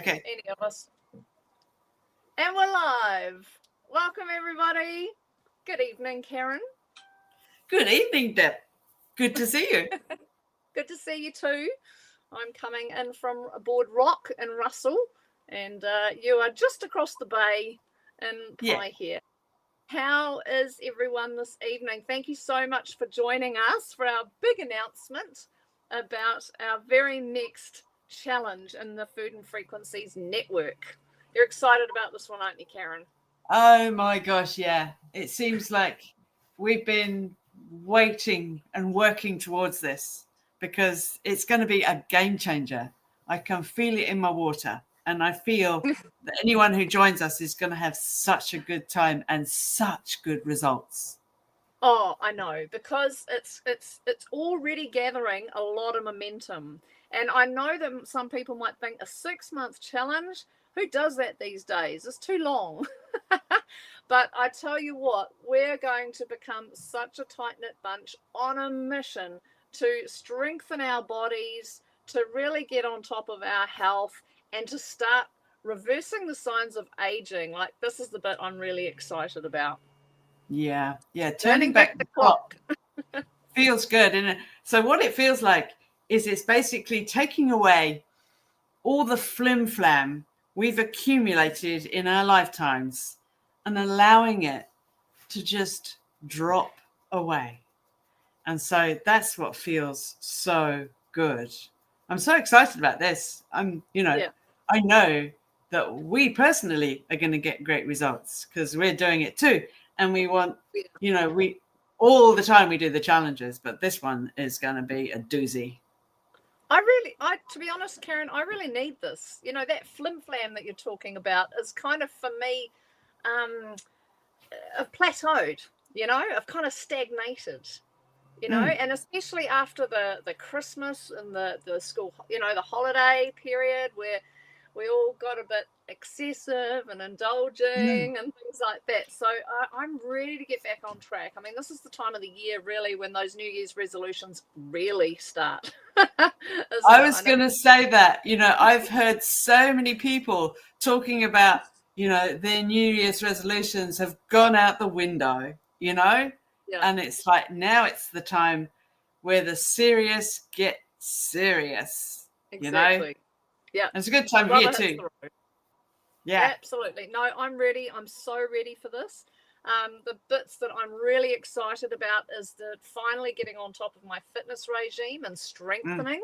Okay. any of us. And we're live. Welcome, everybody. Good evening, Karen. Good evening, Deb. Good to see you. Good to see you too. I'm coming in from aboard Rock in Russell, and you are just across the bay in Pai here. How is everyone this evening? Thank you so much for joining us for our big announcement about our very next challenge in the Food and Frequencies Network. You're excited about this one, aren't you, Karen? Oh my gosh, yeah. It seems like we've been waiting and working towards this because it's going to be a game changer. I can feel it in my water, and I feel that anyone who joins us is going to have such a good time and such good results. Oh, I know, because it's already gathering a lot of momentum. And I know that some people might think a 6-month challenge, who does that these days? It's too long. But I tell you what, we're going to become such a tight-knit bunch on a mission to strengthen our bodies, to really get on top of our health, and to start reversing the signs of aging. Like, this is the bit I'm really excited about. Yeah. Turning back the clock feels good. And so what it feels like is it's basically taking away all the flim-flam we've accumulated in our lifetimes and allowing it to just drop away. And so that's what feels so good. I'm so excited about this. I know that we personally are going to get great results because we're doing it too. And we want, we all the time we do the challenges, but this one is going to be a doozy. To be honest, Karen, I really need this. That flim-flam that you're talking about is kind of, for me, I've plateaued, I've kind of stagnated, and especially after the Christmas and the school, the holiday period where we all got a bit excessive and indulging and things like that. So I'm ready to get back on track. I mean, this is the time of the year, really, when those New Year's resolutions really start. I was going to say that, I've heard so many people talking about, their New Year's resolutions have gone out the window, and it's like now it's the time where the serious get serious, exactly. Yeah. And it's a good time here too. Yeah. Absolutely. No, I'm ready. I'm so ready for this. The bits that I'm really excited about is the finally getting on top of my fitness regime and strengthening.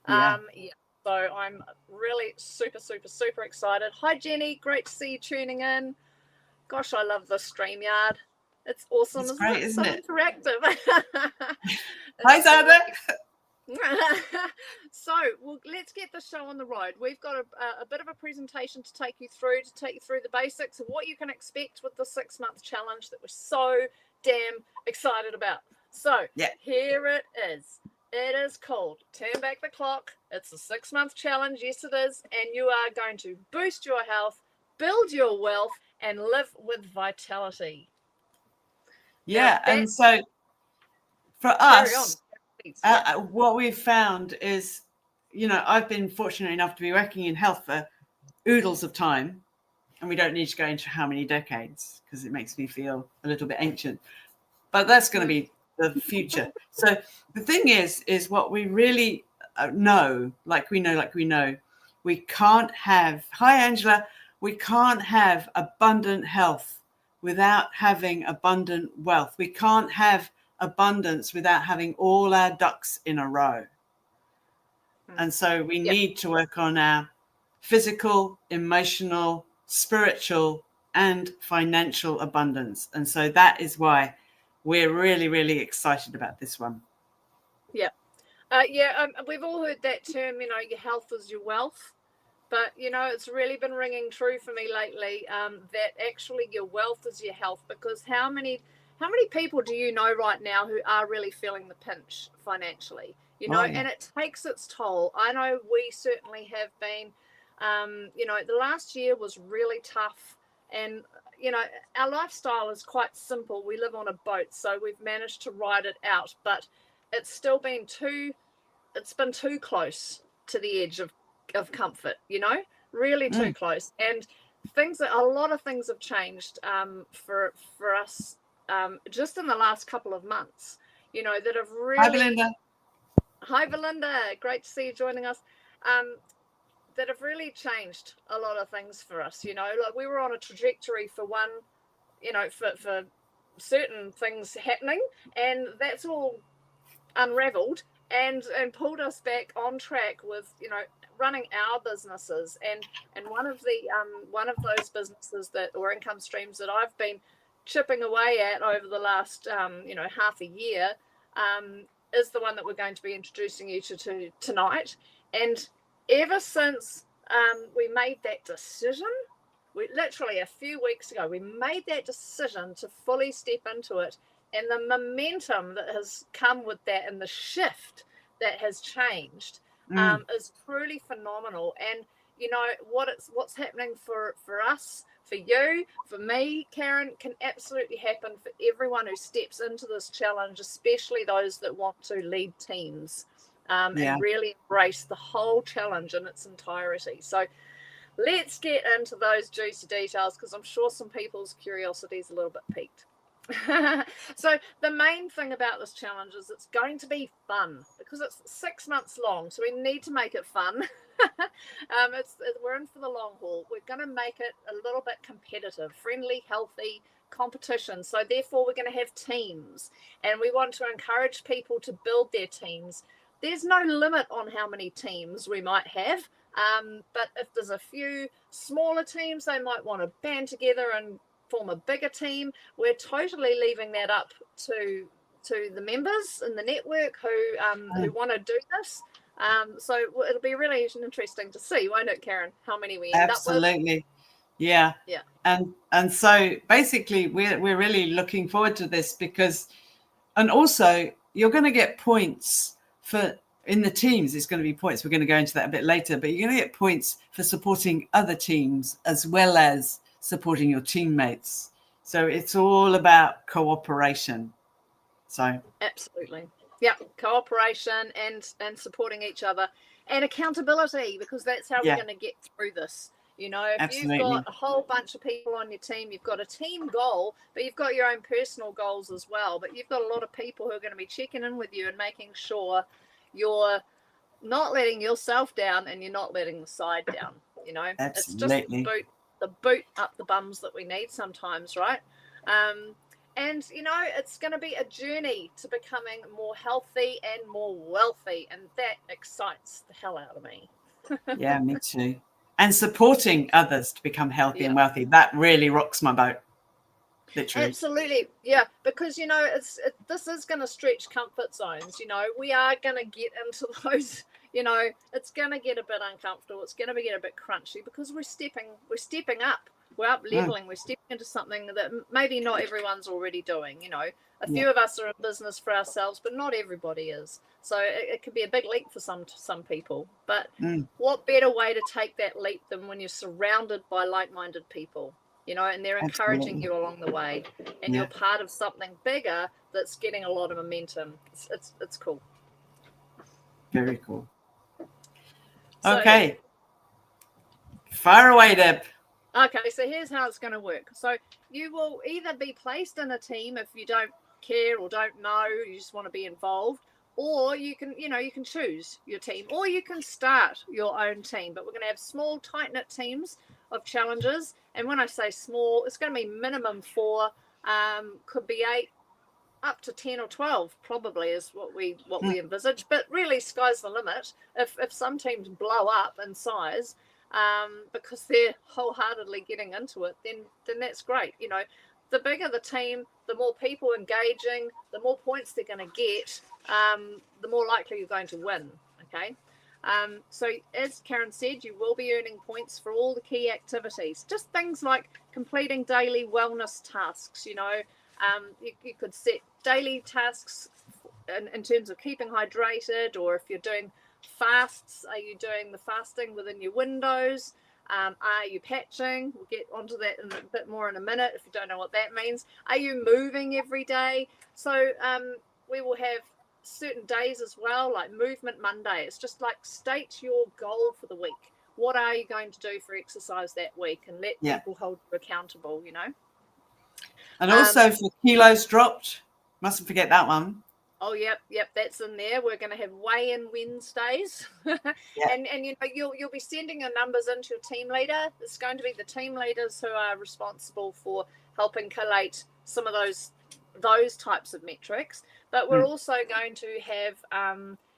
So I'm really super, super, super excited. Hi, Jenny. Great to see you tuning in. Gosh, I love this StreamYard. It's awesome. It's great, isn't it? Interactive. Hi, Zada. So, let's get the show on the road. We've got a bit of a presentation to take you through the basics of what you can expect with the 6-month challenge that we're so damn excited about. So, Here it is. It is called Turn Back the Clock. It's a 6-month challenge. Yes, it is. And you are going to boost your health, build your wealth, and live with vitality. Yeah, and so for us, what we've found is, I've been fortunate enough to be working in health for oodles of time, and we don't need to go into how many decades because it makes me feel a little bit ancient. But that's going to be the future. So the thing is what we really know, we can't have, hi Angela, we can't have abundant health without having abundant wealth. We can't have abundance without having all our ducks in a row. And so we need to work on our physical, emotional, spiritual, and financial abundance. And so that is why we're really, really excited about this one. We've all heard that term, your health is your wealth. But, it's really been ringing true for me lately that actually your wealth is your health, because how many people do you know right now who are really feeling the pinch financially, and it takes its toll. I know we certainly have been, the last year was really tough, and, our lifestyle is quite simple. We live on a boat, so we've managed to ride it out, but it's still been too close to the edge of comfort, really too close. And a lot of things have changed for us just in the last couple of months, that have really. Hi, Belinda. Hi, Belinda. Great to see you joining us. That have really changed a lot of things for us. Like we were on a trajectory for one, for certain things happening, and that's all unraveled and pulled us back on track with running our businesses. And one of those businesses or income streams that I've been chipping away at over the last half a year is the one that we're going to be introducing you to tonight. And ever since we made that decision, literally a few weeks ago, we made that decision to fully step into it. And the momentum that has come with that and the shift that has changed is truly phenomenal. And, what's happening for us, for you, for me, Karen, can absolutely happen for everyone who steps into this challenge, especially those that want to lead teams and really embrace the whole challenge in its entirety. So let's get into those juicy details, because I'm sure some people's curiosity is a little bit piqued. So the main thing about this challenge is it's going to be fun, because it's 6 months long, so we need to make it fun. We're in for the long haul. We're going to make it a little bit competitive, friendly, healthy competition. So therefore we're going to have teams, and we want to encourage people to build their teams. There's no limit on how many teams we might have, but if there's a few smaller teams, they might want to band together and form a bigger team. We're totally leaving that up to the members in the network who want to do this. So it'll be really interesting to see, won't it, Karen, how many we end up with? Absolutely. Yeah. And so basically we're really looking forward to this, and also you're going to get points in the teams. It's going to be points. We're going to go into that a bit later, but you're going to get points for supporting other teams as well as supporting your teammates. So it's all about cooperation. So absolutely. Yeah, cooperation and supporting each other, and accountability, because that's how we're going to get through this. If absolutely. You've got a whole bunch of people on your team, you've got a team goal, but you've got your own personal goals as well. But you've got a lot of people who are going to be checking in with you and making sure you're not letting yourself down and you're not letting the side down. Absolutely. It's just the boot up the bums that we need sometimes, right? And it's going to be a journey to becoming more healthy and more wealthy, and that excites the hell out of me. Yeah, me too. And supporting others to become healthy and wealthy, that really rocks my boat. Literally. Absolutely. Yeah, because this is going to stretch comfort zones. We are going to get into those, it's going to get a bit uncomfortable, it's going to get a bit crunchy, because we're stepping up, we're up leveling, we're stepping into something that maybe not everyone's already doing. A few of us are in business for ourselves, but not everybody is. So it could be a big leap for some people. But what better way to take that leap than when you're surrounded by like-minded people, and they're encouraging you along the way, and you're part of something bigger that's getting a lot of momentum. It's cool. Very cool. Okay. Fire away, Deb. Okay, so here's how it's going to work. So you will either be placed in a team if you don't care or don't know, you just want to be involved, or you can choose your team, or you can start your own team. But we're going to have small, tight-knit teams of challengers. And when I say small, it's going to be minimum 4, could be 8, up to 10 or 12 probably is what we envisage. But really, sky's the limit. If some teams blow up in size, because they're wholeheartedly getting into it, then that's great. The bigger the team, the more people engaging, the more points they're going to get, the more likely you're going to win. Okay. So as Karen said, you will be earning points for all the key activities, just things like completing daily wellness tasks. You could set daily tasks in terms of keeping hydrated, or if you're doing fasts, are you doing the fasting within your windows? Are you patching? We'll get onto that a bit more in a minute if you don't know what that means. Are you moving every day? So we will have certain days as well, like Movement Monday. It's just like state your goal for the week. what are you going to do for exercise that week, and let people hold you accountable, And also for kilos dropped, mustn't forget that one. Oh, yep, that's in there. We're going to have weigh-in Wednesdays, and you'll be sending your numbers into your team leader. It's going to be the team leaders who are responsible for helping collate some of those types of metrics. But we're also going to have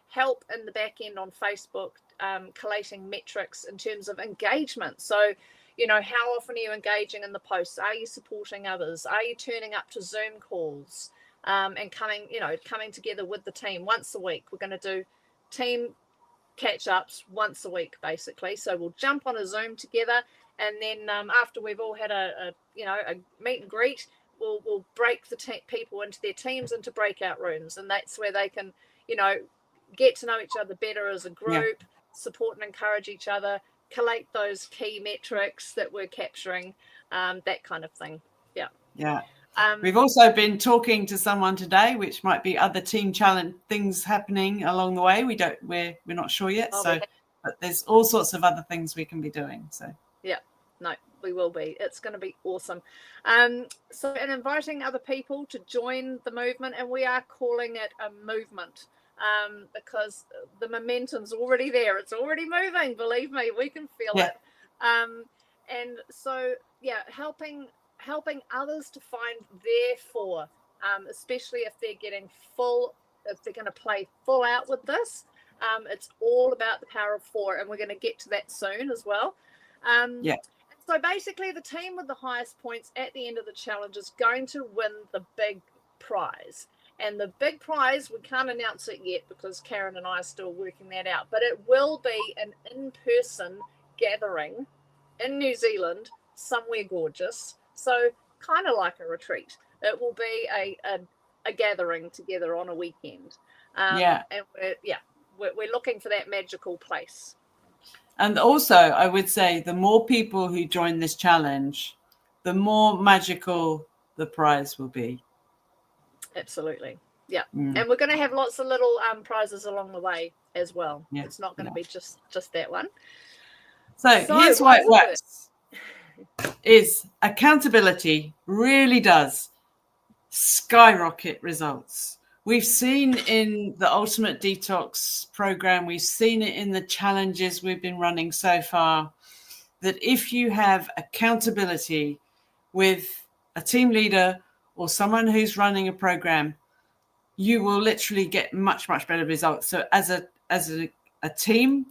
help in the back end on Facebook, collating metrics in terms of engagement. So, how often are you engaging in the posts? Are you supporting others? Are you turning up to Zoom calls? And coming together with the team once a week. We're going to do team catch-ups once a week, basically. So we'll jump on a Zoom together, and then after we've all had a meet and greet, we'll break the people into their teams into breakout rooms, and that's where they can, get to know each other better as a group, support and encourage each other, collate those key metrics that we're capturing, that kind of thing. Yeah. We've also been talking to someone today, which might be other team challenge things happening along the way. We're not sure yet. But there's all sorts of other things we can be doing. So we will be. It's going to be awesome. And inviting other people to join the movement, and we are calling it a movement, because the momentum's already there. It's already moving. Believe me, we can feel it. And so helping others to find their four, especially if they're if they're going to play full out with this. It's all about the power of four, and we're going to get to that soon as well. So basically, the team with the highest points at the end of the challenge is going to win the big prize. And the big prize, we can't announce it yet because Karen and I are still working that out, but it will be an in-person gathering in New Zealand, somewhere gorgeous. So kind of like a retreat. It will be a gathering together on a weekend. And we're looking for that magical place. And also, I would say the more people who join this challenge, the more magical the prize will be. Absolutely. Yeah. And we're going to have lots of little prizes along the way as well. It's not going to be just that one. So here's why it works. Is accountability really does skyrocket results. We've seen in the Ultimate Detox program, we've seen it in the challenges we've been running so far, that if you have accountability with a team leader or someone who's running a program, you will literally get much, much better results. So as a team,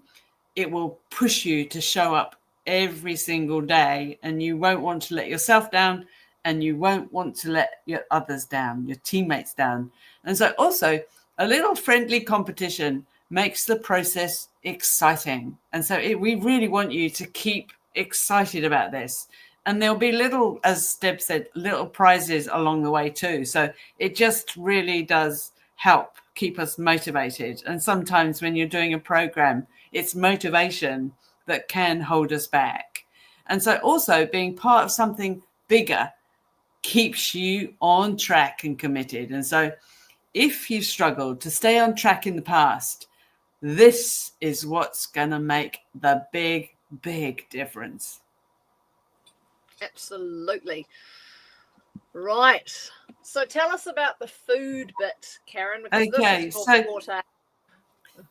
it will push you to show up every single day, and you won't want to let yourself down, and you won't want to let your others down, your teammates down. And so also a little friendly competition makes the process exciting. And so we really want you to keep excited about this. And there'll be little, as Deb said, little prizes along the way too. So it just really does help keep us motivated. And sometimes when you're doing a program, it's motivation that can hold us back. And so also being part of something bigger keeps you on track and committed. And so if you've struggled to stay on track in the past, this is what's going to make the big, big difference. Absolutely. Right. So tell us about the food bit, Karen. Okay. So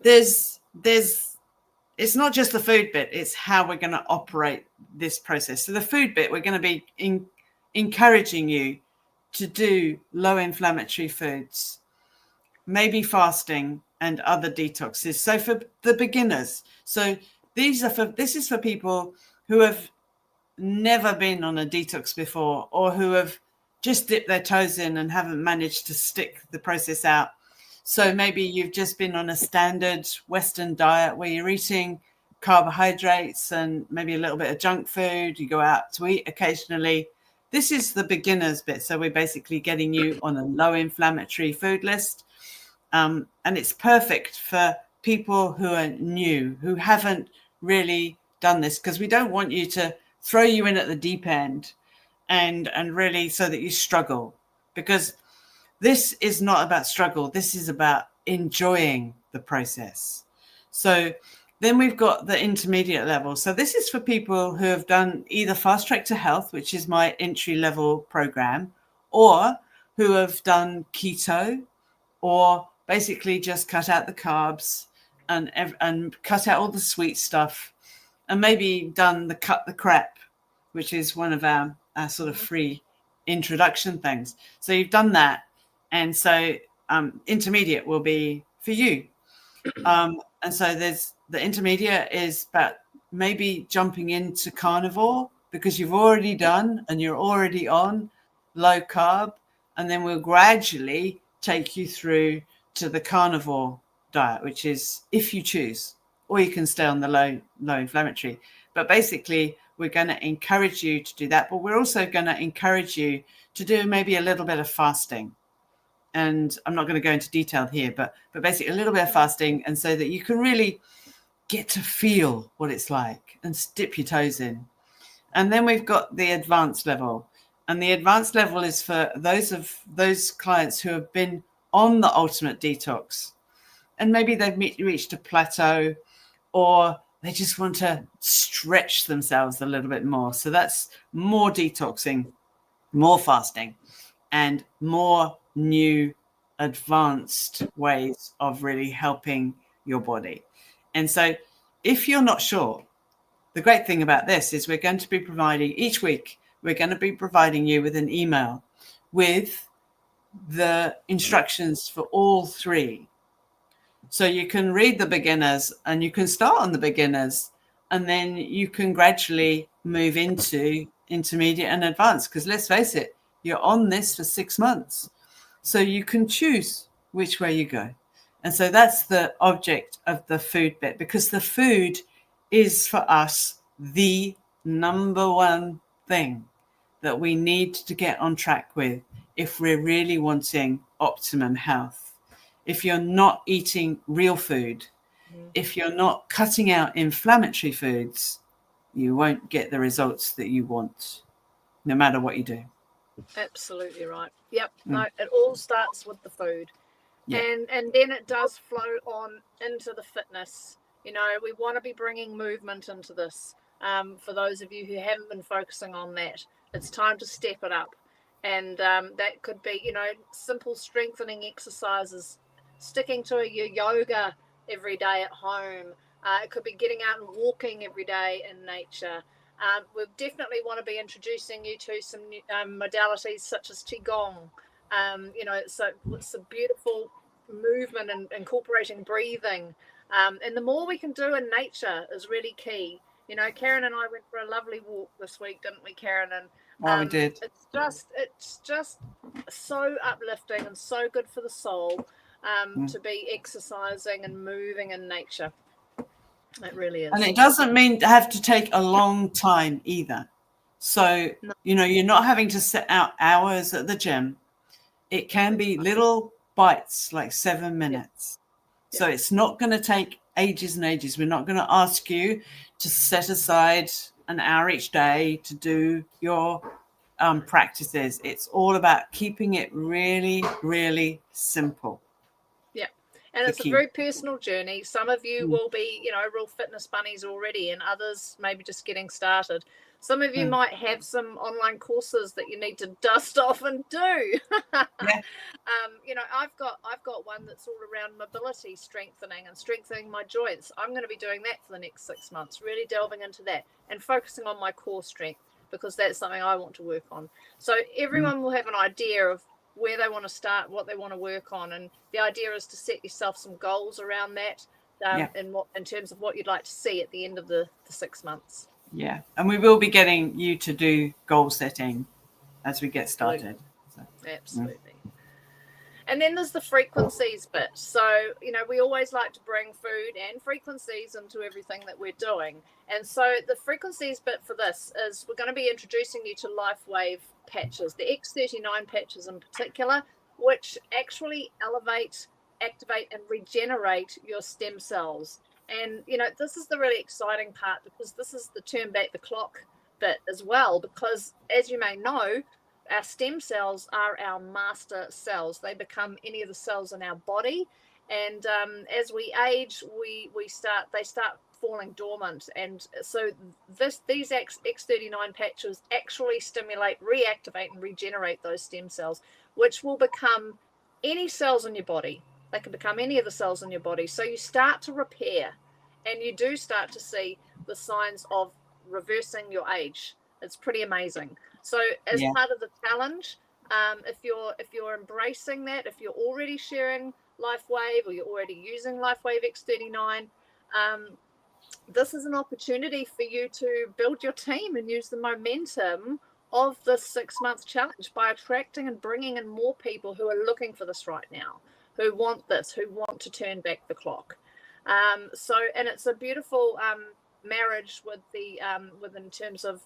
there's it's not just the food bit, it's how we're going to operate this process. So the food bit, we're going to be encouraging you to do low inflammatory foods, maybe fasting and other detoxes. So for the beginners, so this is for people who have never been on a detox before, or who have just dipped their toes in and haven't managed to stick the process out. So maybe you've just been on a standard Western diet where you're eating carbohydrates and maybe a little bit of junk food. You go out to eat occasionally. This is the beginners bit. So we're basically getting you on a low inflammatory food list. And it's perfect for people who are new, who haven't really done this, because we don't want you to throw you in at the deep end and really so that you struggle, because this is not about struggle. This is about enjoying the process. So Then we've got the intermediate level. So this is for people who have done either Fast Track to Health, which is my entry level program, or who have done keto, or basically just cut out the carbs and cut out all the sweet stuff, and maybe done the cut the crap, which is one of our sort of free introduction things. So you've done that. And so intermediate will be for you. And so there's the intermediate is about maybe jumping into carnivore because you've already done and you're already on low carb. And then we'll gradually take you through to the carnivore diet, which is if you choose, or you can stay on the low inflammatory. But basically, we're going to encourage you to do that. But we're also going to encourage you to do maybe a little bit of fasting. And I'm not going to go into detail here, but basically a little bit of fasting, and so that you can really get to feel what it's like and dip your toes in. And then we've got the advanced level. And the advanced level is for those clients who have been on the ultimate detox. And maybe they've reached a plateau, or they just want to stretch themselves a little bit more. So that's more detoxing, more fasting, and more new advanced ways of really helping your body. And so if you're not sure, the great thing about this is we're going to be providing each week, we're going to be providing you with an email with the instructions for all three. So you can read the beginners and you can start on the beginners, and then you can gradually move into intermediate and advanced, because let's face it, you're on this for 6 months. So you can choose which way you go. And so that's the object of the food bit, because the food is for us the number one thing that we need to get on track with if we're really wanting optimum health. If you're not eating real food, if you're not cutting out inflammatory foods, you won't get the results that you want, no matter what you do. Absolutely right. Yep. No, it all starts with the food. Yeah. And then it does flow on into the fitness. You know, we want to be bringing movement into this. For those of you who haven't been focusing on that, it's time to step it up. And that could be, you know, simple strengthening exercises, sticking to your yoga every day at home. It could be getting out and walking every day in nature. We definitely want to be introducing you to some modalities such as Qigong. You know, it's a beautiful movement and incorporating breathing. And the more we can do in nature is really key. You know, Karen and I went for a lovely walk this week, didn't we, Karen? And we did. It's just so uplifting and so good for the soul to be exercising and moving in nature. It really is. And it doesn't mean to have to take a long time either. So, you know, you're not having to set out hours at the gym. It can be little bites, like 7 minutes. Yeah. So it's not going to take ages and ages. We're not going to ask you to set aside an hour each day to do your practices. It's all about keeping it really, really simple. Yeah. And it's a very personal journey. Some of you will be, you know, real fitness bunnies already, and others maybe just getting started. Some of you might have some online courses that you need to dust off and do. Yeah. You know, I've got one that's all around mobility strengthening and strengthening my joints. I'm going to be doing that for the next 6 months, really delving into that and focusing on my core strength, because that's something I want to work on. So everyone will have an idea of where they want to start, what they want to work on, and the idea is to set yourself some goals around that, in terms of what you'd like to see at the end of the 6 months. Yeah, and we will be getting you to do goal setting as we get started. Absolutely. And then there's the frequencies bit. So, you know, we always like to bring food and frequencies into everything that we're doing. And so the frequencies bit for this is we're going to be introducing you to LifeWave patches, the X39 patches in particular, which actually elevate, activate, and regenerate your stem cells. And, you know, this is the really exciting part, because this is the turn back the clock bit as well, because as you may know, our stem cells are our master cells. They become any of the cells in our body. And as we age, they start falling dormant. And so these X39 patches actually stimulate, reactivate, and regenerate those stem cells, which will become any cells in your body. They can become any of the cells in your body. So you start to repair, and you do start to see the signs of reversing your age. It's pretty amazing. So as part of the challenge, if you're embracing that, if you're already sharing LifeWave or you're already using LifeWave X39, this is an opportunity for you to build your team and use the momentum of this 6-month challenge by attracting and bringing in more people who are looking for this right now, who want this, who want to turn back the clock. And it's a beautiful marriage with in terms of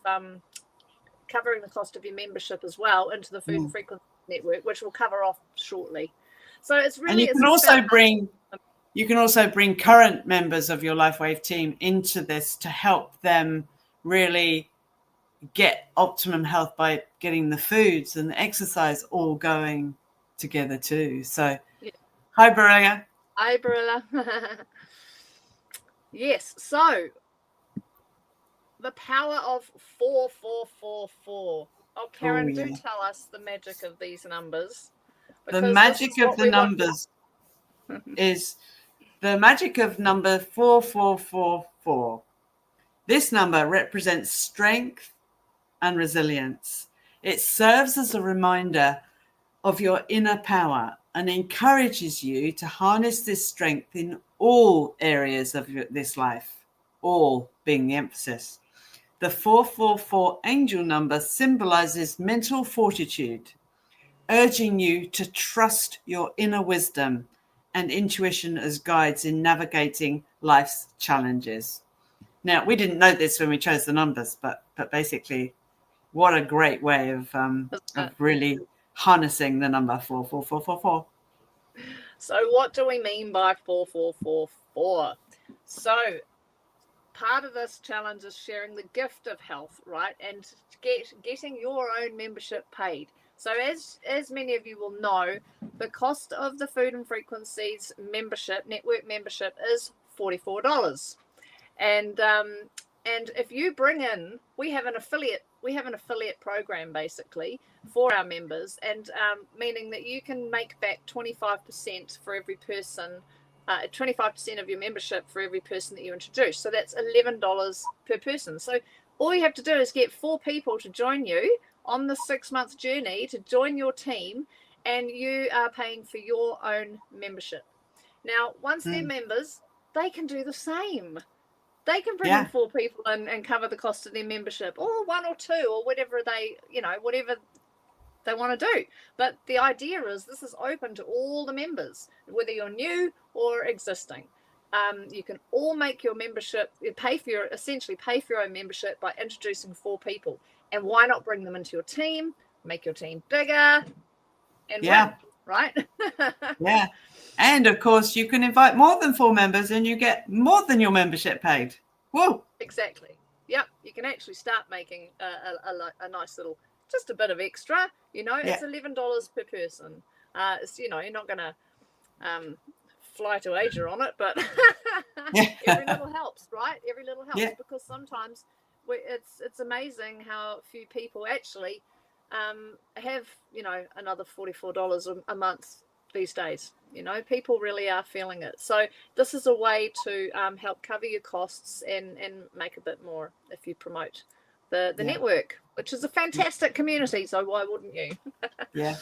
covering the cost of your membership as well into the Food and Frequency Network, which we'll cover off shortly. So it's really. And you can also bring current members of your LifeWave team into this to help them really get optimum health by getting the foods and the exercise all going together too. So, Hi, Barilla. Hi, Barilla. Yes. So, the power of 4444. Oh, Karen, do tell us the magic of these numbers. The magic of the numbers is the magic of number 4444. This number represents strength and resilience. It serves as a reminder of your inner power and encourages you to harness this strength in all areas of this life, all being the emphasis. The 444 angel number symbolizes mental fortitude, urging you to trust your inner wisdom and intuition as guides in navigating life's challenges. Now, we didn't know this when we chose the numbers, but basically, what a great way of really harnessing the number 44444. So what do we mean by 4444? So part of this challenge is sharing the gift of health, right? And getting your own membership paid. So as many of you will know, the cost of the Food and Frequencies membership, network membership, is $44. And if you bring in, we have an affiliate program basically for our members, and meaning that you can make back 25% for every person, 25% of your membership for every person that you introduce. So that's $11 per person. So all you have to do is get 4 people to join you on the 6-month journey, to join your team, and you are paying for your own membership. Now, once they're members, they can do the same. They can bring in 4 people and cover the cost of their membership, or 1 or 2, or whatever whatever they want to do. But the idea is this is open to all the members, whether you're new or existing. You can all make your membership, pay for your own membership by introducing 4 people. And why not bring them into your team, make your team bigger, and win, right? Yeah. And of course, you can invite more than 4 members and you get more than your membership paid. Whoa. Exactly. Yep. You can actually start making a nice little, just a bit of extra, it's $11 per person. It's, you're not going to fly to Asia on it, but every little helps, right? Every little helps, because sometimes it's amazing how few people actually have, another $44 a month these days. People really are feeling it. So this is a way to help cover your costs and make a bit more if you promote the network, which is a fantastic community. So why wouldn't you? Yeah,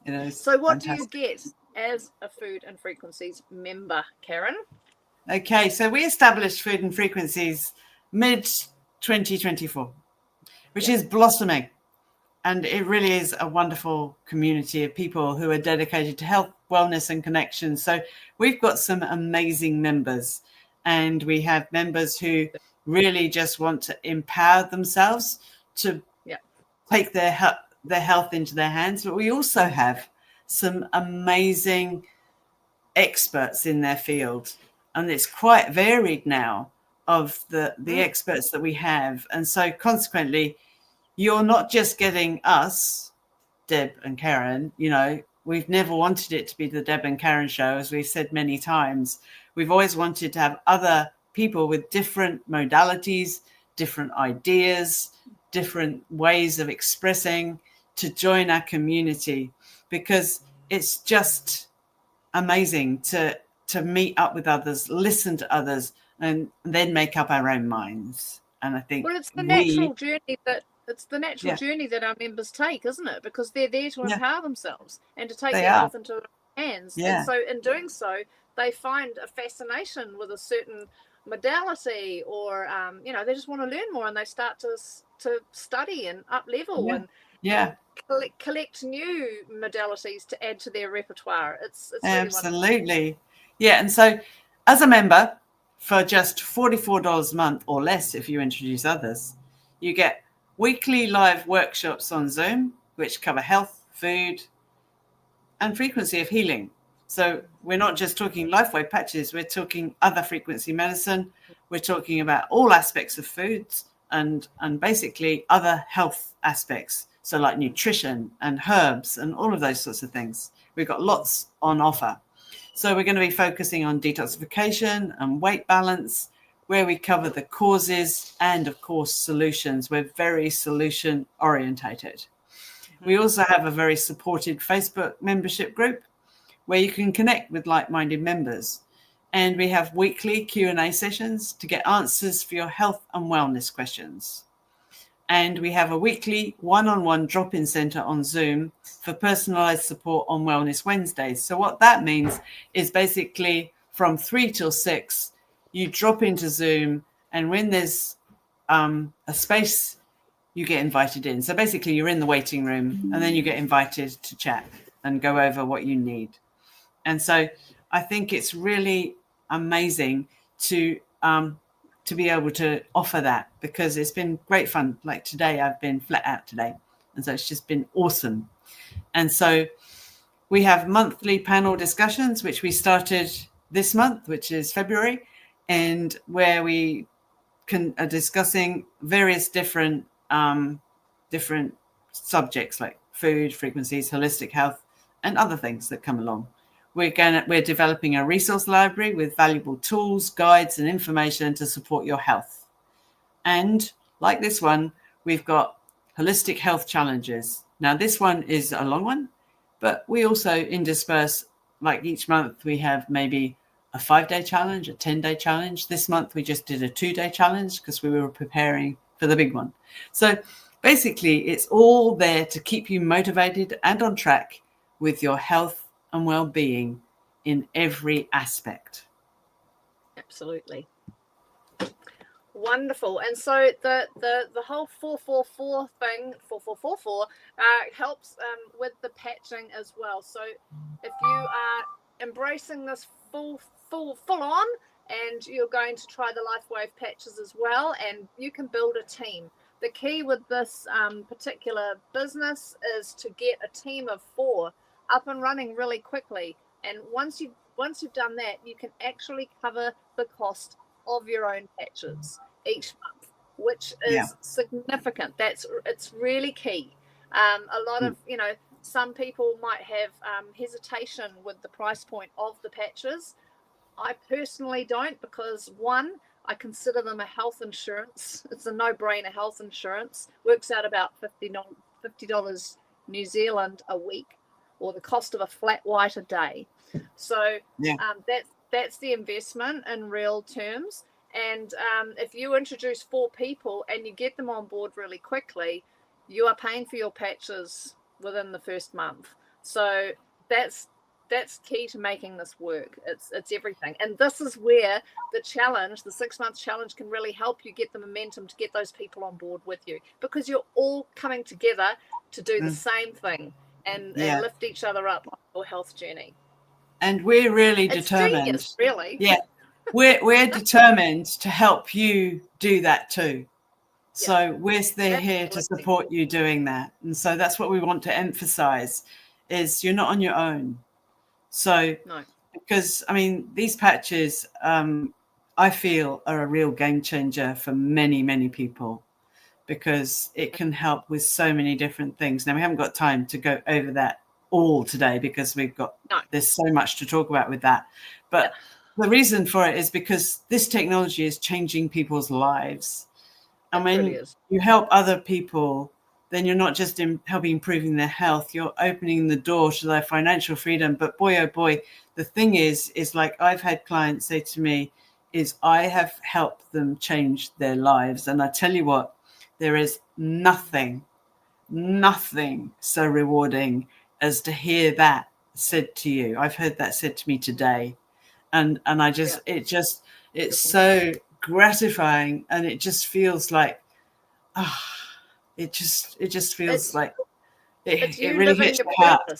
it is. So what do you get as a Food and Frequencies member, Karen? Okay, so we established Food and Frequencies mid-2024, which is blossoming. And it really is a wonderful community of people who are dedicated to health, wellness, and connection. So we've got some amazing members, and we have members who really just want to empower themselves to take their health into their hands. But we also have some amazing experts in their field, and it's quite varied now of the experts that we have. And so consequently, you're not just getting us, Deb and Karen. We've never wanted it to be the Deb and Karen show, as we've said many times. We've always wanted to have other people with different modalities, different ideas, different ways of expressing to join our community, because it's just amazing to meet up with others, listen to others, and then make up our own minds. And I think it's the natural journey that our members take, isn't it? Because they're there to empower themselves and to take their health into their hands. And so in doing so, they find a fascination with a certain modality, or they just want to learn more, and they start to study and up level and collect new modalities to add to their repertoire. It's absolutely really, and so as a member, for just $44 a month or less, if you introduce others, you get weekly live workshops on Zoom, which cover health, food, and frequency of healing. So we're not just talking LifeWave patches, we're talking other frequency medicine. We're talking about all aspects of foods and basically other health aspects. So like nutrition and herbs and all of those sorts of things. We've got lots on offer. So we're going to be focusing on detoxification and weight balance, where we cover the causes and, of course, solutions. We're very solution orientated. We also have a very supported Facebook membership group where you can connect with like-minded members. And we have weekly Q&A sessions to get answers for your health and wellness questions. And we have a weekly one-on-one drop-in center on Zoom for personalized support on Wellness Wednesdays. So what that means is basically from 3 till 6, you drop into Zoom, and when there's a space, you get invited in. So basically you're in the waiting room, and then you get invited to chat and go over what you need. And so I think it's really amazing to be able to offer that, because it's been great fun. Like today, I've been flat out today. And so it's just been awesome. And so we have monthly panel discussions, which we started this month, which is February, and where we are discussing various different subjects like food, frequencies, holistic health, and other things that come along. We're developing a resource library with valuable tools, guides, and information to support your health. And like this one, we've got holistic health challenges. Now, this one is a long one, but we also intersperse, like each month, we have maybe a 5-day challenge, a 10-day challenge. This month, we just did a 2-day challenge because we were preparing for the big one. So basically, it's all there to keep you motivated and on track with your health and well-being in every aspect. Absolutely. Wonderful. And so the whole 444 thing, 4444, helps with the patching as well. So if you are embracing this full on, and you're going to try the LifeWave patches as well, and you can build a team. The key with this particular business is to get a team of 4 up and running really quickly. And once you've done that, you can actually cover the cost of your own patches each month, which is significant. It's really key. A lot of, some people might have hesitation with the price point of the patches. I personally don't, because one, I consider them a health insurance. It's a no-brainer health insurance. Works out about $50 New Zealand a week, or the cost of a flat white a day. So that's the investment in real terms. And if you introduce 4 people and you get them on board really quickly, you are paying for your patches within the first month. So that's key to making this work. It's everything. And this is where the challenge, the 6-month challenge, can really help you get the momentum to get those people on board with you, because you're all coming together to do the same thing and lift each other up on your health journey. And we're really determined. Genius, really. Yeah. We're determined to help you do that too. So we're here to support you doing that. And so that's what we want to emphasize, is you're not on your own. So because, these patches, I feel, are a real game changer for many, many people, because it can help with so many different things. Now, we haven't got time to go over that all today, because there's so much to talk about with that. But the reason for it is because this technology is changing people's lives. And when really you help other people, then you're not just helping improving their health, you're opening the door to their financial freedom. But boy, oh boy, the thing is like I've had clients say to me, is I have helped them change their lives. And I tell you what, there is nothing so rewarding as to hear that said to you. I've heard that said to me today. And I just, it's so gratifying, and it just feels like, it just feels like it really hits your heart.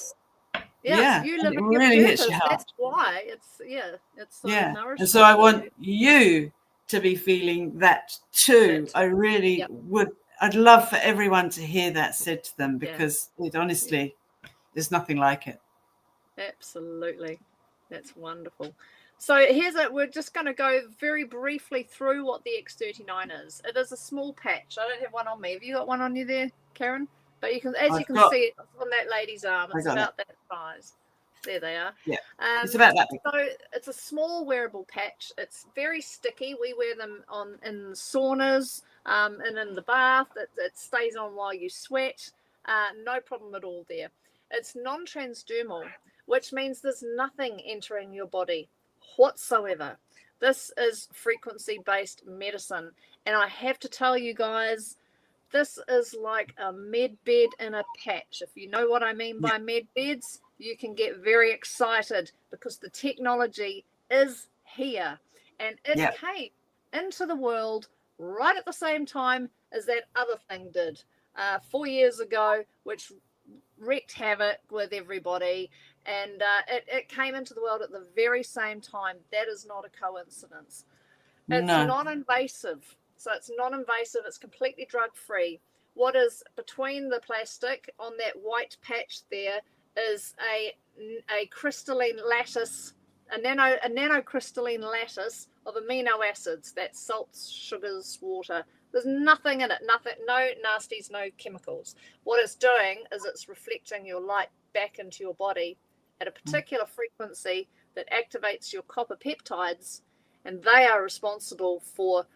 Yeah, you live in your really purpose. Hits your heart. That's why it's so nourishing. And so I want you to be feeling that too. I really would. I'd love for everyone to hear that said to them, because it honestly, there's nothing like it. Absolutely. That's wonderful. So we're just going to go very briefly through what the X39 is. It is a small patch. I don't have one on me. Have you got one on you there, Karen? But you can, you can see it on that lady's arm. It's about that size. There they are. Yeah, it's about that big. So it's a small wearable patch. It's very sticky. We wear them in saunas and in the bath. It stays on while you sweat. No problem at all there. It's non-transdermal, which means there's nothing entering your body whatsoever. This is frequency-based medicine. And I have to tell you guys, this is like a med bed in a patch. If you know what I mean by med beds, you can get very excited because the technology is here. And it came into the world right at the same time as that other thing did 4 years ago, which wreaked havoc with everybody. And it came into the world at the very same time. That is not a coincidence. It's non-invasive. So it's non-invasive. It's completely drug-free. What is between the plastic on that white patch there is a crystalline lattice, a nanocrystalline lattice of amino acids. That's salts, sugars, water. There's nothing in it. Nothing. No nasties. No chemicals. What it's doing is it's reflecting your light back into your body at a particular frequency that activates your copper peptides, and they are responsible for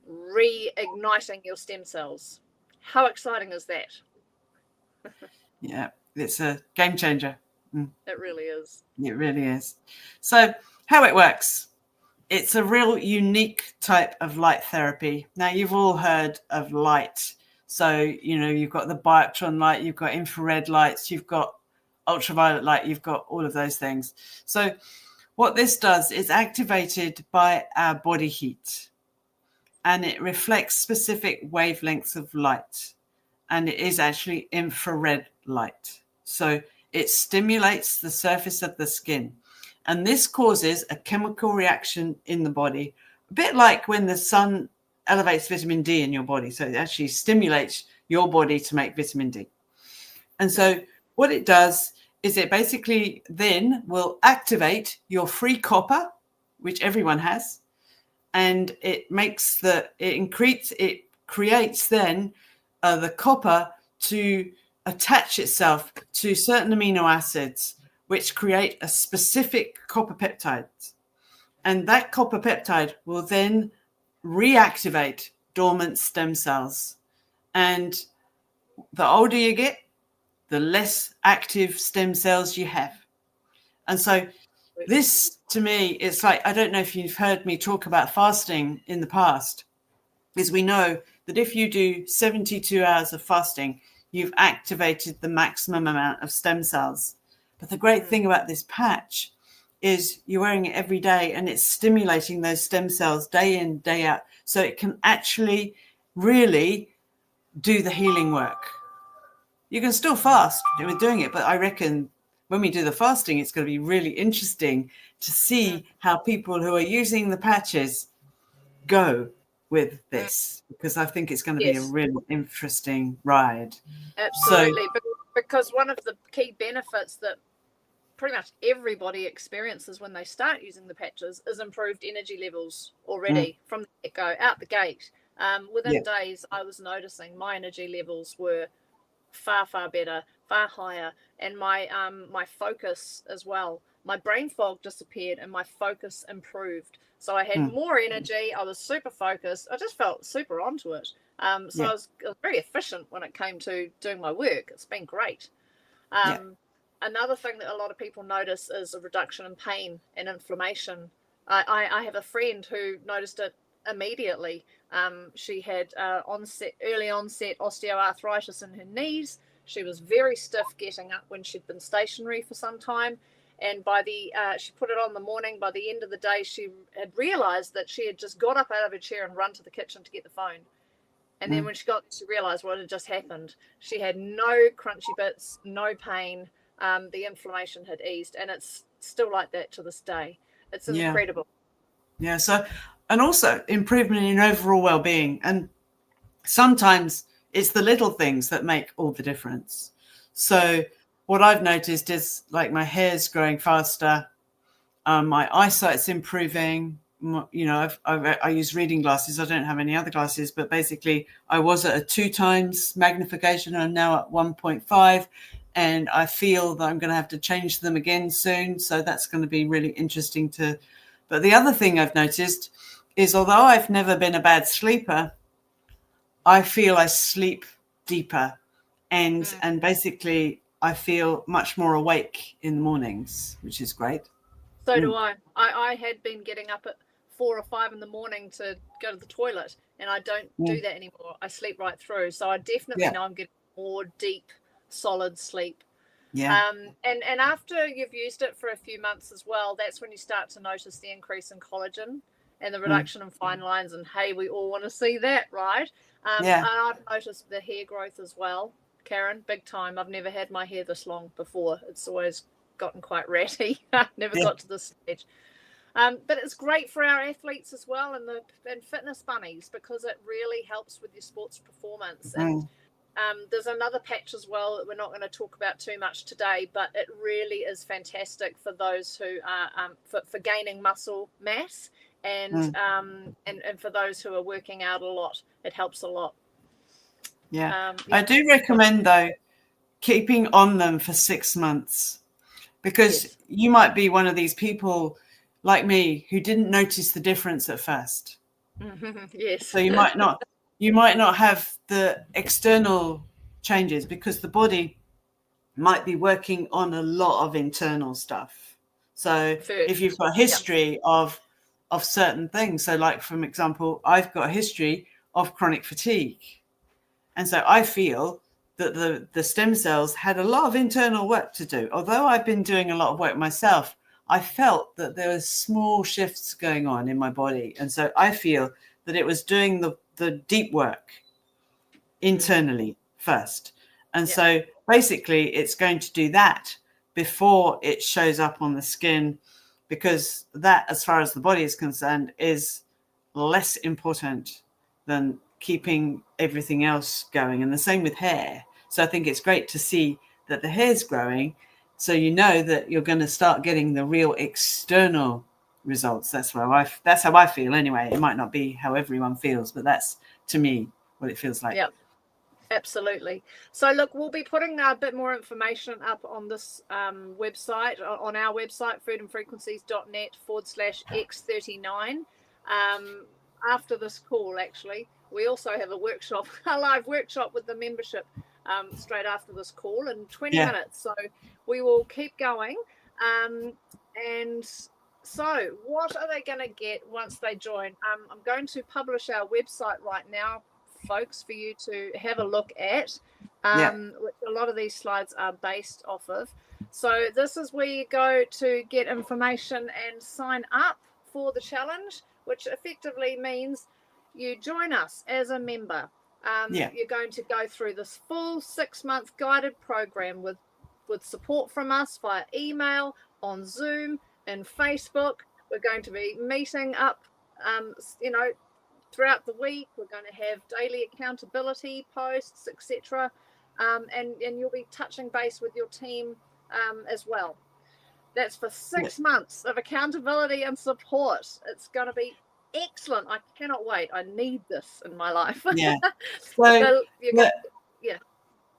reigniting your stem cells. How exciting is that? Yeah, it's a game changer. It really is. It really is. So how it works, it's a real unique type of light therapy. Now, you've all heard of light. So, you've got the Bioctron light, you've got infrared lights, you've got ultraviolet light, you've got all of those things. So what this does is activated by our body heat, and it reflects specific wavelengths of light, and it is actually infrared light. So it stimulates the surface of the skin, and this causes a chemical reaction in the body, a bit like when the sun elevates vitamin D in your body. So it actually stimulates your body to make vitamin D. And so what it does is it basically then will activate your free copper, which everyone has, and it creates then the copper to attach itself to certain amino acids, which create a specific copper peptide. And that copper peptide will then reactivate dormant stem cells. And the older you get, the less active stem cells you have. And so this, to me, it's like, I don't know if you've heard me talk about fasting in the past, is we know that if you do 72 hours of fasting, you've activated the maximum amount of stem cells. But the great thing about this patch is you're wearing it every day, and it's stimulating those stem cells day in, day out. So it can actually really do the healing work. You can still fast with doing it, but I reckon when we do the fasting, it's going to be really interesting to see how people who are using the patches go with this, because I think it's going to be a really interesting ride. Absolutely. So, because one of the key benefits that pretty much everybody experiences when they start using the patches is improved energy levels already from the get-go, out the gate. Within days, I was noticing my energy levels were far better, far higher, and my focus as well. my brain fog disappeared and my focus improved. So I had more energy. I was super focused. I just felt super onto it. I was very efficient when it came to doing my work. It's been great. Another thing that a lot of people notice is a reduction in pain and inflammation. I have a friend who noticed it immediately. She had early onset osteoarthritis in her knees. She was very stiff getting up when she'd been stationary for some time. And she put it on in the morning. By the end of the day, she had realized that she had just got up out of her chair and run to the kitchen to get the phone. And then when she realized what had just happened. She had no crunchy bits, no pain. The inflammation had eased, and it's still like that to this day. It's incredible. Yeah. So, and also improvement in overall well-being. And sometimes it's the little things that make all the difference. So what I've noticed is like my hair's growing faster. My eyesight's improving. I use reading glasses. I don't have any other glasses, but basically I was at a 2 times magnification. I'm now at 1.5, and I feel that I'm going to have to change them again soon. So that's going to be really interesting but the other thing I've noticed is, although I've never been a bad sleeper, I feel I sleep deeper, and basically I feel much more awake in the mornings, which is great. So do I. I had been getting up at 4 or 5 in the morning to go to the toilet, and I don't do that anymore. I sleep right through. So I definitely know I'm getting more deep, solid sleep. Yeah. And after you've used it for a few months as well, that's when you start to notice the increase in collagen and the reduction in fine lines. And hey, we all want to see that, right? And I've noticed the hair growth as well, Karen, big time. I've never had my hair this long before. It's always gotten quite ratty. Never got to this stage. But it's great for our athletes as well, and fitness bunnies, because it really helps with your sports performance. And there's another patch as well that we're not going to talk about too much today, but it really is fantastic for those who are for gaining muscle mass, and for those who are working out a lot. It helps a lot. I do recommend, though, keeping on them for 6 months, because you might be one of these people like me who didn't notice the difference at first. Yes. So you might not have the external changes, because the body might be working on a lot of internal stuff. So if you've got a history of certain things, so like, for example, I've got a history of chronic fatigue. And so I feel that the stem cells had a lot of internal work to do. Although I've been doing a lot of work myself, I felt that there were small shifts going on in my body. And so I feel that it was doing the deep work internally first. And so basically it's going to do that before it shows up on the skin, because that, as far as the body is concerned, is less important than keeping everything else going. And the same with hair. So I think it's great to see that the hair's growing, so you know that you're going to start getting the real external results. That's how I feel anyway. It might not be how everyone feels, but that's, to me, what it feels like. Yeah, absolutely. So look, we'll be putting a bit more information up on this website, on our website, foodandfrequencies.net/X39. After this call, actually, we also have a live workshop with the membership straight after this call in 20 minutes. So we will keep going. And so what are they going to get once they join? I'm going to publish our website right now, folks, for you to have a look at, which a lot of these slides are based off of. So this is where you go to get information and sign up for the challenge, which effectively means you join us as a member. You're going to go through this full 6-month guided program with support from us via email, on Zoom, and Facebook. We're going to be meeting up, throughout the week. We're going to have daily accountability posts, etc. And you'll be touching base with your team as well. That's for 6 months of accountability and support. It's going to be excellent. I cannot wait. I need this in my life.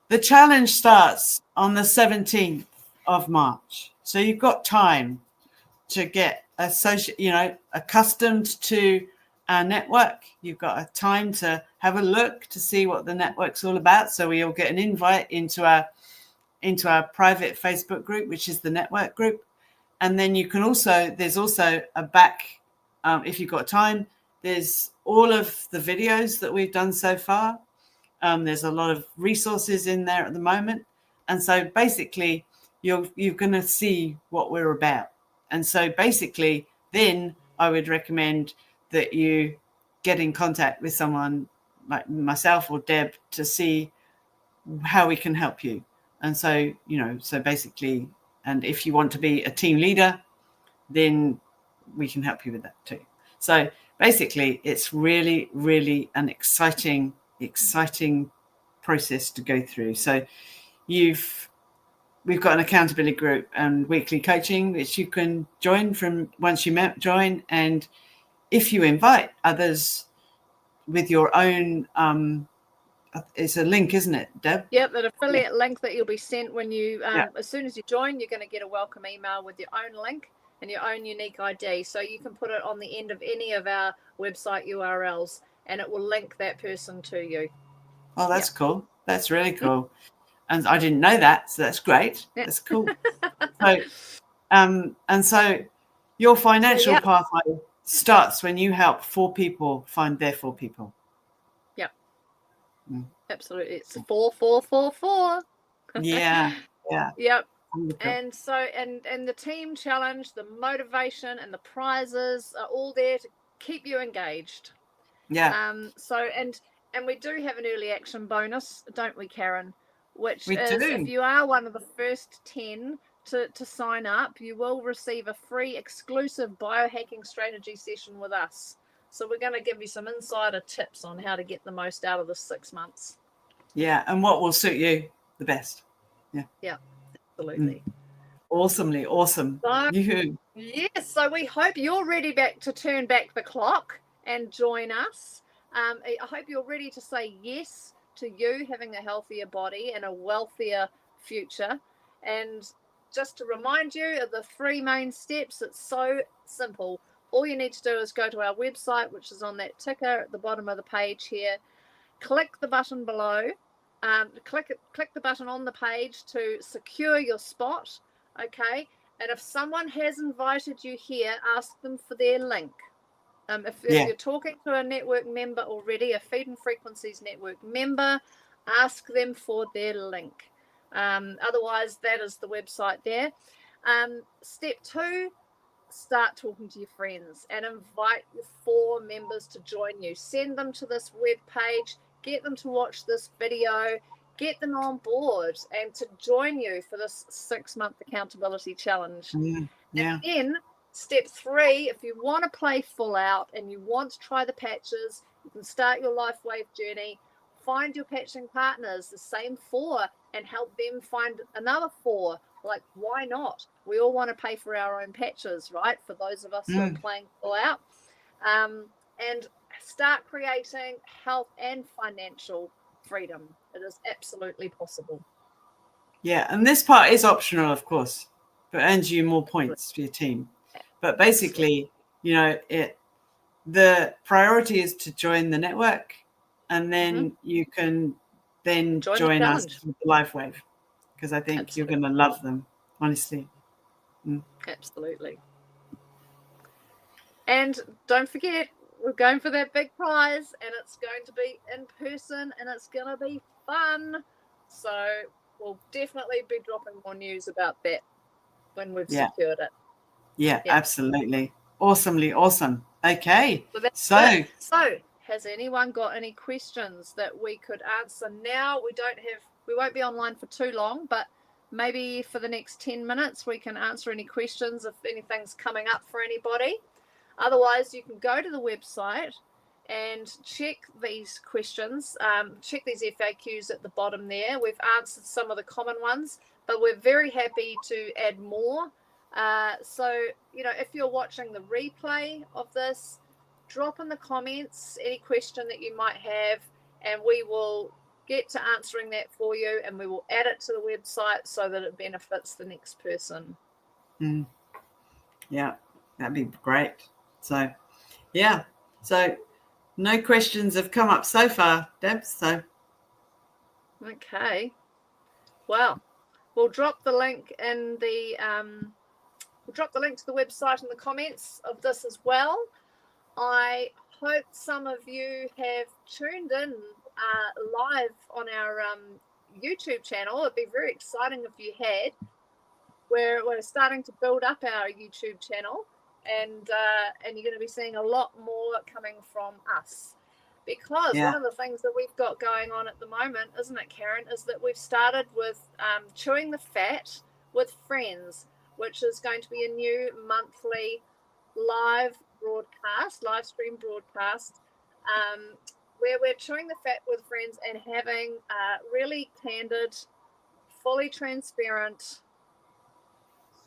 The challenge starts on the 17th of March. So you've got time to get accustomed to our network. You've got a time to have a look to see what the network's all about. So we all get an invite into our private Facebook group, which is the network group. And then you can also, there's also a back, if you've got time, there's all of the videos that we've done so far. There's a lot of resources in there at the moment. And so basically you're going to see what we're about. And so basically then I would recommend that you get in contact with someone like myself or Deb to see how we can help you. And so, so basically, and if you want to be a team leader, then we can help you with that too. So basically, it's really, really an exciting process to go through. So we've got an accountability group and weekly coaching, which you can join from once you join. And if you invite others with your own, it's a link, isn't it, Deb? Yep, an affiliate link that you'll be sent when you, as soon as you join, you're going to get a welcome email with your own link and your own unique ID. So you can put it on the end of any of our website URLs and it will link that person to you. Oh, that's cool. That's really cool. And I didn't know that, so that's great. That's cool. So, and so your financial pathway starts when you help 4 people find their 4 people. Yep. Absolutely. It's 4, 4, 4, 4. Yeah. Yep. And so, and the team challenge, the motivation and the prizes are all there to keep you engaged. Yeah. So, and we do have an early action bonus, don't we, Karen? Which we is do. If you are one of the first 10 to sign up, you will receive a free exclusive biohacking strategy session with us. So we're going to give you some insider tips on how to get the most out of the 6 months. Yeah, and what will suit you the best. Yeah, absolutely. Awesomely awesome. So, yes, so we hope you're ready to turn back the clock and join us. I hope you're ready to say yes to you having a healthier body and a wealthier future. And just to remind you of the 3 main steps, it's so simple. All you need to do is go to our website, which is on that ticker at the bottom of the page here. Click the button below. Click the button on the page to secure your spot. Okay. And if someone has invited you here, ask them for their link. If you're talking to a network member already, a Feed and Frequencies network member, ask them for their link. Otherwise, that is the website there. Step 2, start talking to your friends and invite your 4 members to join you. Send them to this web page, get them to watch this video, get them on board and to join you for this 6-month accountability challenge. Yeah. And then step 3, if you want to play full out and you want to try the patches, you can start your LifeWave journey, find your patching partners, the same 4, and help them find another 4. Like, why not? We all want to pay for our own patches, right? For those of us who are playing full out. And start creating health and financial freedom. It is absolutely possible. Yeah, and this part is optional, of course, but earns you more points for your team. But basically, the priority is to join the network, and then you can then join us with the LifeWave, because I think you're going to love them, honestly. Absolutely. And don't forget, we're going for that big prize, and it's going to be in person, and it's going to be fun. So we'll definitely be dropping more news about that when we've secured it. Yeah, absolutely. Awesomely awesome. Okay. So has anyone got any questions that we could answer now? We won't be online for too long, but maybe for the next 10 minutes we can answer any questions if anything's coming up for anybody. Otherwise, you can go to the website and check these questions, check these FAQs at the bottom there. We've answered some of the common ones, but we're very happy to add more. So, if you're watching the replay of this, drop in the comments any question that you might have, and we will get to answering that for you, and we will add it to the website so that it benefits the next person. Yeah, that'd be great. So, yeah. So, no questions have come up so far, Deb. So, okay. Well, we'll drop the link in the to the website in the comments of this as well. I hope some of you have tuned in live on our YouTube channel. It'd be very exciting if you had. We're starting to build up our YouTube channel, and you're going to be seeing a lot more coming from us. Because one of the things that we've got going on at the moment, isn't it, Karen, is that we've started with Chewing the Fat with Friends, which is going to be a new monthly live stream broadcast, where we're chewing the fat with friends and having really candid, fully transparent,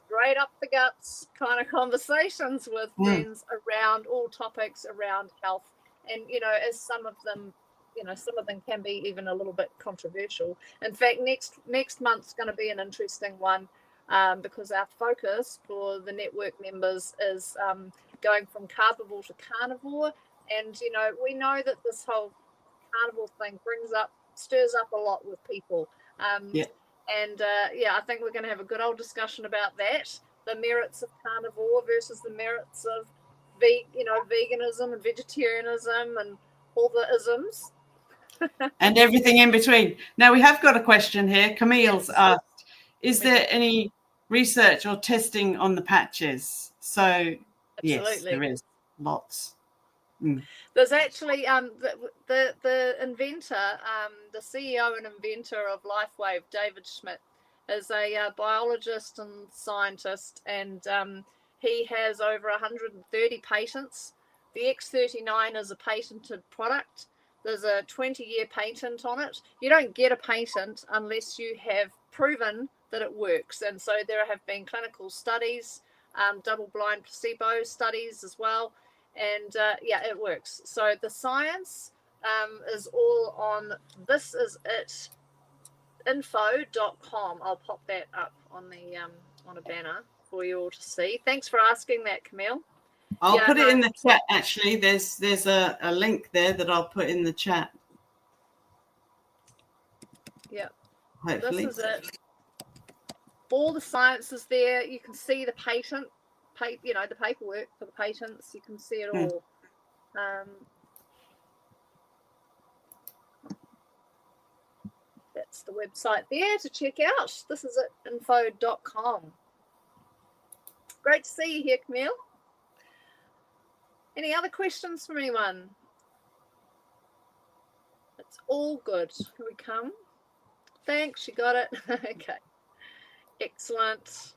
straight up the guts kind of conversations with friends around all topics around health. And, as some of them can be even a little bit controversial. In fact, next month's going to be an interesting one, because our focus for the network members is going from carbivore to carnivore. And, we know that this whole carnivore thing stirs up a lot with people. And I think we're going to have a good old discussion about that, the merits of carnivore versus the merits of veganism and vegetarianism and all the isms. And everything in between. Now, we have got a question here. Camille's asked, is there any research or testing on the patches? So, absolutely. Yes, there is. Lots. There's actually the inventor, the CEO and inventor of LifeWave, David Schmidt, is a biologist and scientist, and he has over 130 patents. The X39 is a patented product. There's a 20-year patent on it. You don't get a patent unless you have proven that it works. And so there have been clinical studies, double-blind placebo studies as well. And it works. So the science is all on thisisitinfo.com. I'll pop that up on a banner for you all to see. Thanks for asking that, Camille. I'll put it in the chat, actually. There's a link there that I'll put in the chat. Yeah. Hopefully. This is it. All the science is there. You can see the patent, the paperwork for the patents. You can see it all. That's the website there to check out. This is it, info.com. Great to see you here, Camille. Any other questions from anyone? It's all good. Here we come. Thanks, you got it. Okay. Excellent.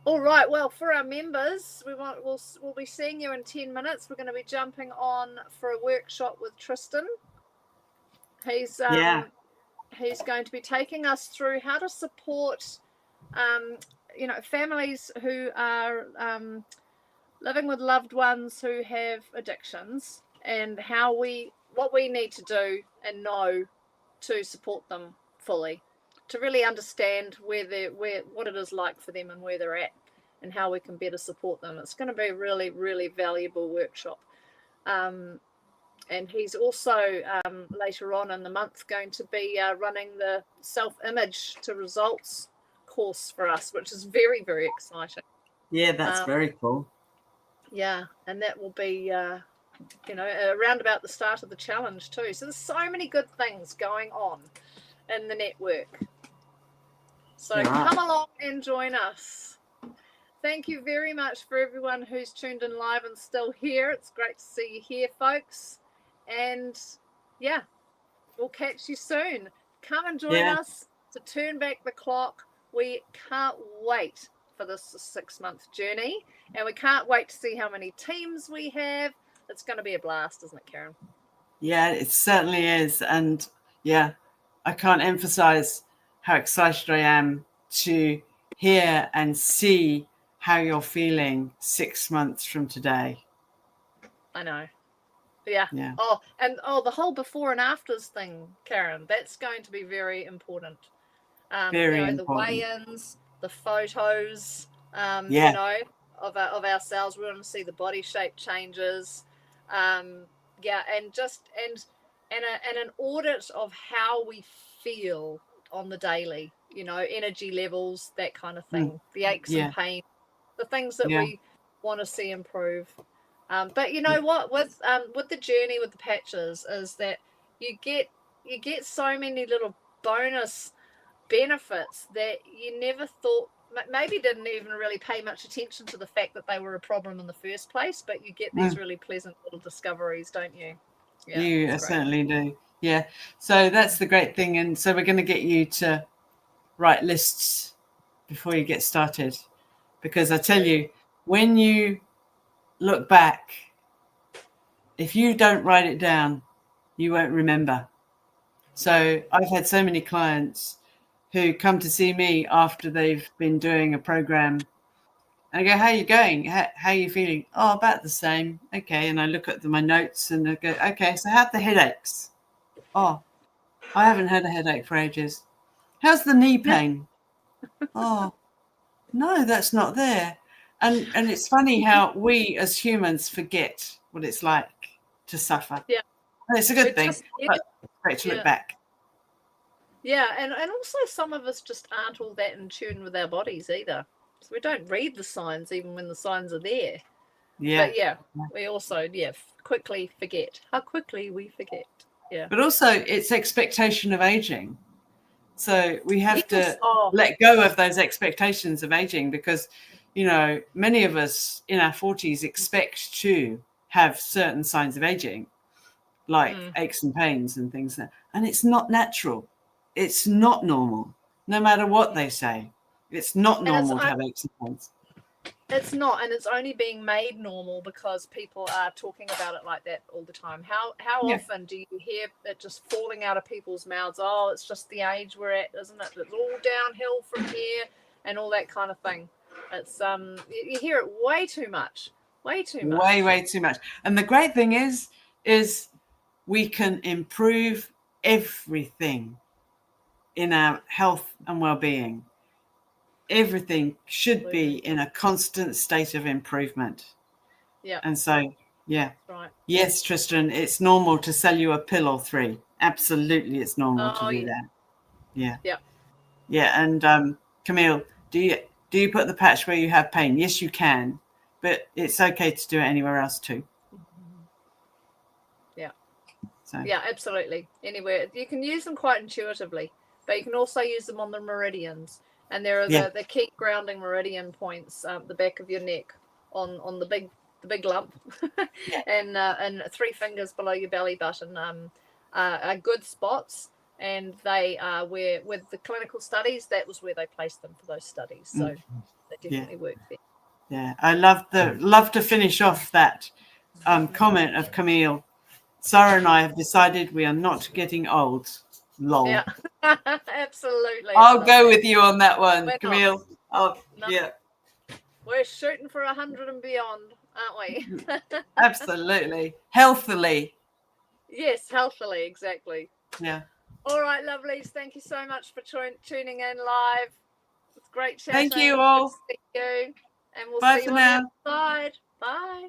All right. Well, for our members, we'll be seeing you in 10 minutes. We're going to be jumping on for a workshop with Tristan. He's going to be taking us through how to support families who are living with loved ones who have addictions, and what we need to do and know to support them fully, to really understand what it is like for them and where they're at, and how we can better support them. It's going to be a really, really valuable workshop. And he's also later on in the month going to be running the Self-Image to Results course for us, which is very, very exciting. Yeah, that's very cool. Yeah, and that will be around about the start of the challenge too. So there's so many good things going on in the network. So come along and join us. Thank you very much for everyone who's tuned in live and still here. It's great to see you here, folks. And we'll catch you soon. Come and join us to turn back the clock. We can't wait for this 6-month journey, and we can't wait to see how many teams we have. It's going to be a blast, isn't it, Karen? Yeah, it certainly is. And I can't emphasize how excited I am to hear and see how you're feeling 6 months from today. I know. Yeah. The whole before and afters thing, Karen, that's going to be very important. Very important. The weigh-ins, the photos, you know, of ourselves. We want to see the body shape changes. And an audit of how we feel on the daily, you know, energy levels, that kind of thing, the aches and pain, the things that we want to see improve. But you know what, with the journey with the patches is that you get so many little bonus benefits that you never thought, maybe didn't even really pay much attention to the fact that they were a problem in the first place, but you get these really pleasant little discoveries, don't you? Yeah, you certainly do. Yeah. So that's the great thing. And so we're going to get you to write lists before you get started, because I tell you, when you look back, if you don't write it down, you won't remember. So I've had so many clients who come to see me after they've been doing a program. And I go, how are you going? How are you feeling? Oh, about the same. Okay. And I look at my notes and I go, okay, so how's the headaches? Oh, I haven't had a headache for ages. How's the knee pain? Oh, no, that's not there. And it's funny how we as humans forget what it's like to suffer. Yeah. And it's a good thing, but it's great to look back. Yeah, and also some of us just aren't all that in tune with our bodies either. So we don't read the signs even when the signs are there. Yeah. But we also, quickly forget. How quickly we forget. Yeah. But also it's expectation of aging. So we have to let go of those expectations of aging, because, you know, many of us in our 40s expect to have certain signs of aging, like aches and pains and things. And it's not natural. It's not normal, no matter what they say. It's not normal to have aches and pains. It's not, and it's only being made normal because people are talking about it like that all the time. How often do you hear it just falling out of people's mouths? Oh, it's just the age we're at, isn't it? It's all downhill from here, and all that kind of thing. It's you hear it way too much. Way too much. And the great thing is we can improve everything in our health and well-being. Everything should be in a constant state of improvement. Yeah. And so, right. Yes, Tristan, it's normal to sell you a pill or 3. Absolutely, it's normal to do that. Yeah. Yeah. Yeah. And Camille, do you put the patch where you have pain? Yes, you can, but it's okay to do it anywhere else too. Yeah. So. Yeah, absolutely. Anywhere you can use them quite intuitively, but you can also use them on the meridians. And there are the key grounding meridian points, the back of your neck, on the big lump, and 3 fingers below your belly button, are good spots, and they are where, with the clinical studies, that was where they placed them for those studies. So they definitely work there. Yeah, I love to finish off that comment of Camille. Sarah and I have decided we are not getting old. Lol. Yeah, absolutely. I'll go with you on that one, Camille. Yeah. We're shooting for 100 and beyond, aren't we? Absolutely. Healthily. Yes, healthily, exactly. Yeah. All right, lovelies. Thank you so much for tuning in live. It's great chatting. Thank you all. Good to see you. And we'll Bye see you for on now. the other side. Bye.